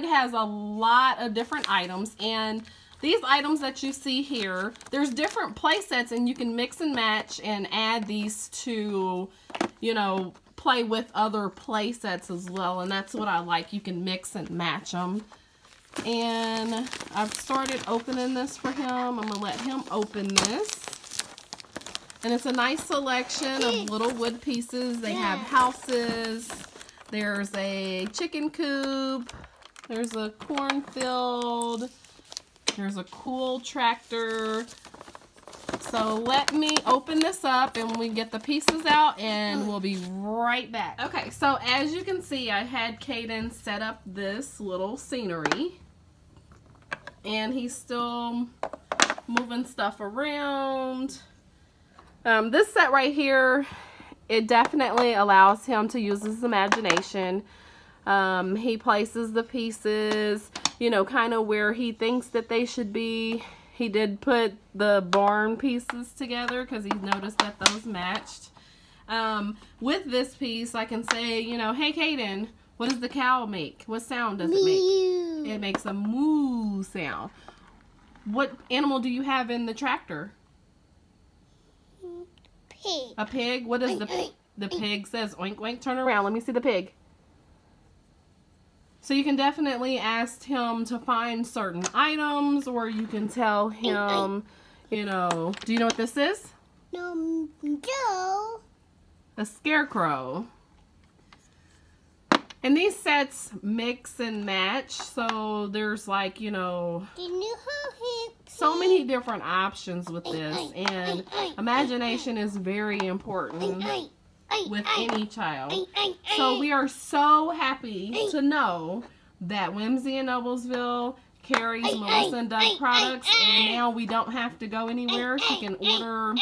Doug has a lot of different items, and these items that you see here, there's different play sets, and you can mix and match and add these to, you know, play with other play sets as well, and that's what I like. You can mix and match them. And I've started opening this for him. I'm going to let him open this. And it's a nice selection of little wood pieces. They have houses. There's a chicken coop. There's a cornfield. There's a cool tractor. So let me open this up and we get the pieces out and we'll be right back. Okay, so as you can see, I had Caden set up this little scenery. And he's still moving stuff around. This set right here, it definitely allows him to use his imagination. He places the pieces, you know, kind of where he thinks that they should be. He did put the barn pieces together because he noticed that those matched. With this piece, I can say, you know, hey, Caden, what does the cow make? What sound does it make? It makes a moo sound. What animal do you have in the tractor? Pig. A pig? What does the pig says? Oink, oink, turn around. Let me see the pig. So you can definitely ask him to find certain items, or you can tell him, you know, do you know what this is? No. A scarecrow. And these sets mix and match, so there's like, you know, so many different options with this, and imagination is very important with any child. So we are so happy to know that Whimzy in Noblesville carries Melissa and Doug products, and now we don't have to go anywhere. She can order,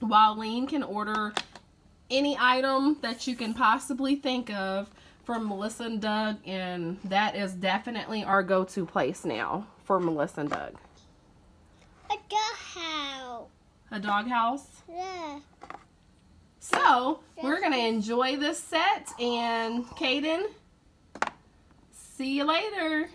Wildleen can order any item that you can possibly think of from Melissa and Doug, and that is definitely our go-to place now for Melissa and Doug. A doghouse. A doghouse? Yeah. So, we're going to enjoy this set, and Caden, see you later.